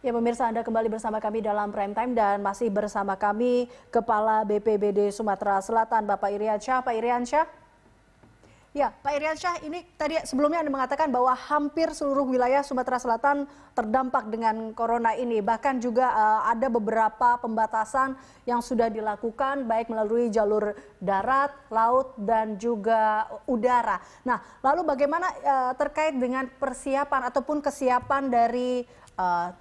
Ya pemirsa, Anda kembali bersama kami dalam Prime Time dan masih bersama kami Kepala BPBD Sumatera Selatan, Bapak Iriansyah. Pak Iriansyah. Ya, Pak Iriansyah, ini tadi sebelumnya Anda mengatakan bahwa hampir seluruh wilayah Sumatera Selatan terdampak dengan corona ini. Bahkan juga ada beberapa pembatasan yang sudah dilakukan baik melalui jalur darat, laut, dan juga udara. Nah, lalu bagaimana terkait dengan persiapan ataupun kesiapan dari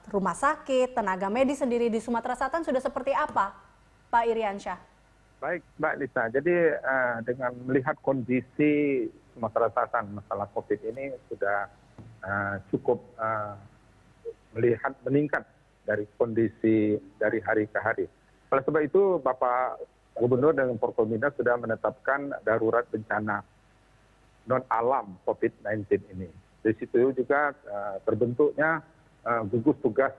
rumah sakit, tenaga medis sendiri di Sumatera Selatan sudah seperti apa, Pak Iriansyah? Baik, Mbak Lisa. Jadi dengan melihat kondisi Sumatera Selatan masalah COVID ini sudah cukup melihat meningkat dari kondisi dari hari ke hari. Oleh sebab itu, Bapak Gubernur dengan Forkominda sudah menetapkan darurat bencana non alam COVID-19 ini. Di situ juga terbentuknya gugus tugas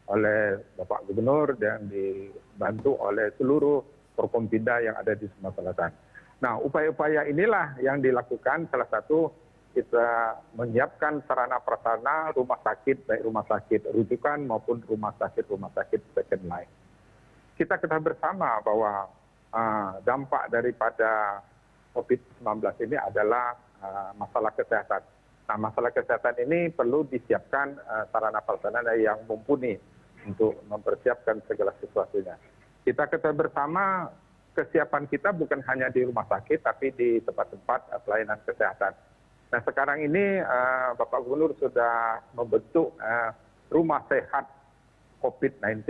oleh Bapak Gubernur dan dibantu oleh seluruh Forkominda yang ada di Sumatera Selatan. Nah, upaya-upaya inilah yang dilakukan. Salah satu kita menyiapkan sarana prasarana rumah sakit, baik rumah sakit rujukan maupun rumah sakit second line. Kita ketahui bersama bahwa dampak daripada COVID-19 ini adalah masalah kesehatan. Nah, masalah kesehatan ini perlu disiapkan sarana prasarana yang mumpuni untuk mempersiapkan segala sesuatunya. Kita ketahui bersama kesiapan kita bukan hanya di rumah sakit, tapi di tempat-tempat pelayanan kesehatan. Nah, sekarang ini Bapak Gubernur sudah membentuk rumah sehat COVID-19.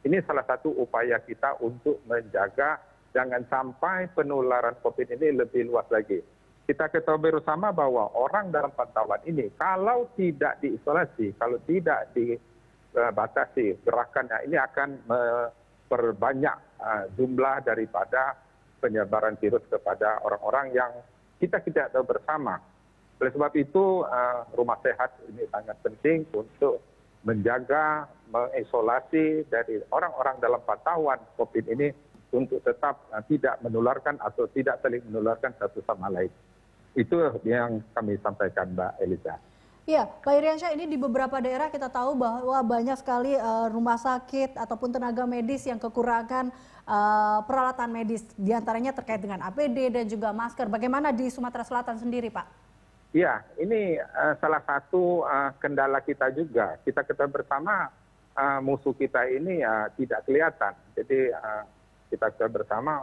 Ini salah satu upaya kita untuk menjaga jangan sampai penularan COVID ini lebih luas lagi. Kita ketahui bersama bahwa orang dalam pantauan ini, kalau tidak diisolasi, kalau tidak dibatasi gerakannya, ini akan perbanyak jumlah daripada penyebaran virus kepada orang-orang yang kita tidak tahu bersama. Oleh sebab itu, rumah sehat ini sangat penting untuk menjaga, mengisolasi dari orang-orang dalam pantauan COVID ini untuk tetap tidak menularkan atau tidak saling menularkan satu sama lain. Itu yang kami sampaikan, Mbak Eliza. Iya, Pak Iriansyah, ini di beberapa daerah kita tahu bahwa banyak sekali rumah sakit ataupun tenaga medis yang kekurangan peralatan medis, diantaranya terkait dengan APD dan juga masker. Bagaimana di Sumatera Selatan sendiri, Pak? Iya, ini salah satu kendala kita juga. Kita ketahui bersama musuh kita ini tidak kelihatan. Jadi kita ketahui bersama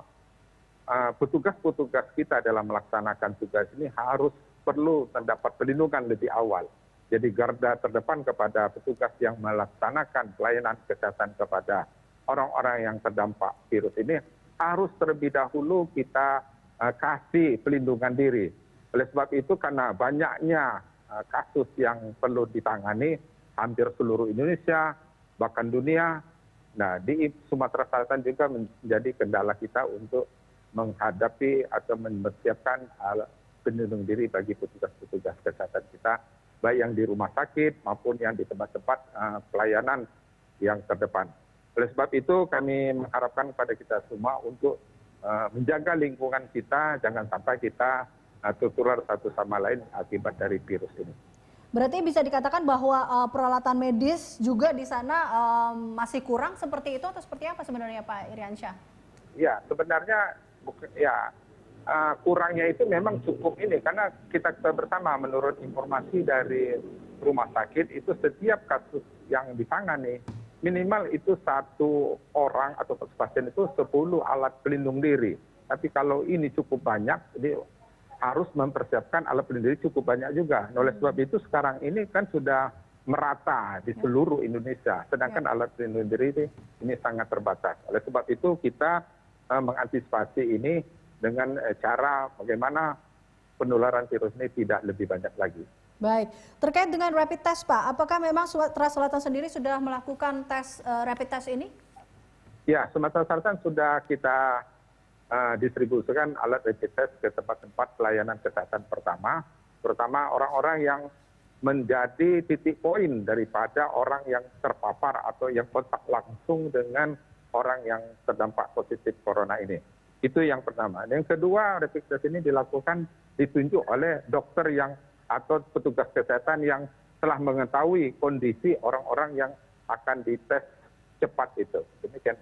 petugas-petugas kita dalam melaksanakan tugas ini harus perlu mendapat perlindungan lebih awal. Jadi garda terdepan kepada petugas yang melaksanakan pelayanan kesehatan kepada orang-orang yang terdampak virus ini harus terlebih dahulu kita kasih pelindungan diri. Oleh sebab itu karena banyaknya kasus yang perlu ditangani hampir seluruh Indonesia, bahkan dunia, nah di Sumatera Selatan juga menjadi kendala kita untuk menghadapi atau mempersiapkan pelindung diri bagi petugas-petugas kesehatan kita, baik yang di rumah sakit maupun yang di tempat-tempat pelayanan yang terdepan. Oleh sebab itu kami mengharapkan kepada kita semua untuk menjaga lingkungan kita, jangan sampai kita tertular satu sama lain akibat dari virus ini. Berarti bisa dikatakan bahwa peralatan medis juga di sana masih kurang seperti itu atau seperti apa sebenarnya, Pak Iriansyah? Ya, sebenarnya kurangnya itu memang cukup ini karena kita bersama menurut informasi dari rumah sakit itu setiap kasus yang ditangani minimal itu satu orang atau pasien itu 10 alat pelindung diri. Tapi kalau ini cukup banyak, jadi harus mempersiapkan alat pelindung diri cukup banyak juga. Oleh sebab itu sekarang ini kan sudah merata di seluruh Indonesia, sedangkan alat pelindung diri ini sangat terbatas. Oleh sebab itu kita mengantisipasi ini dengan cara bagaimana penularan virus ini tidak lebih banyak lagi. Baik, terkait dengan rapid test, Pak, apakah memang Sumatera Selatan sendiri sudah melakukan tes rapid test ini? Ya, Sumatera Selatan sudah kita distribusikan alat rapid test ke tempat-tempat pelayanan kesehatan pertama, terutama orang-orang yang menjadi titik poin daripada orang yang terpapar atau yang kontak langsung dengan orang yang terdampak positif corona ini. Itu yang pertama. Yang kedua, rapid test ini dilakukan ditunjuk oleh dokter yang atau petugas kesehatan yang telah mengetahui kondisi orang-orang yang akan dites cepat itu. Demikian.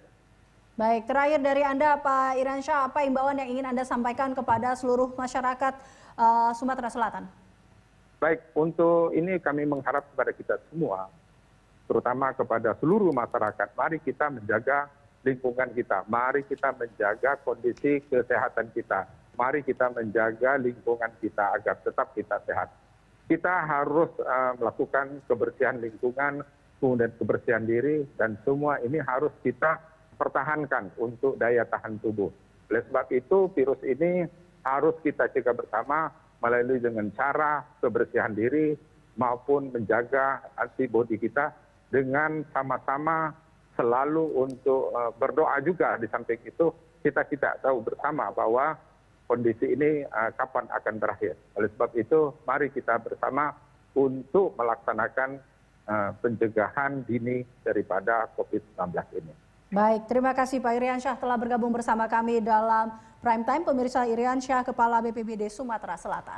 Baik, terakhir dari Anda Pak Iriansyah, apa imbauan yang ingin Anda sampaikan kepada seluruh masyarakat Sumatera Selatan? Baik, untuk ini kami mengharap kepada kita semua, terutama kepada seluruh masyarakat, mari kita menjaga lingkungan kita, mari kita menjaga kondisi kesehatan kita, mari kita menjaga lingkungan kita agar tetap kita sehat. Kita harus melakukan kebersihan lingkungan, kemudian kebersihan diri, dan semua ini harus kita pertahankan untuk daya tahan tubuh. Oleh sebab itu, virus ini harus kita cegah bersama melalui dengan cara kebersihan diri maupun menjaga antibodi kita dengan sama-sama selalu untuk berdoa juga. Di samping itu, kita tidak tahu bersama bahwa kondisi ini kapan akan berakhir. Oleh sebab itu, mari kita bersama untuk melaksanakan pencegahan dini daripada COVID-19 ini. Baik, terima kasih Pak Iriansyah telah bergabung bersama kami dalam Prime Time. Pemirsa, Iriansyah, Kepala BPBD Sumatera Selatan.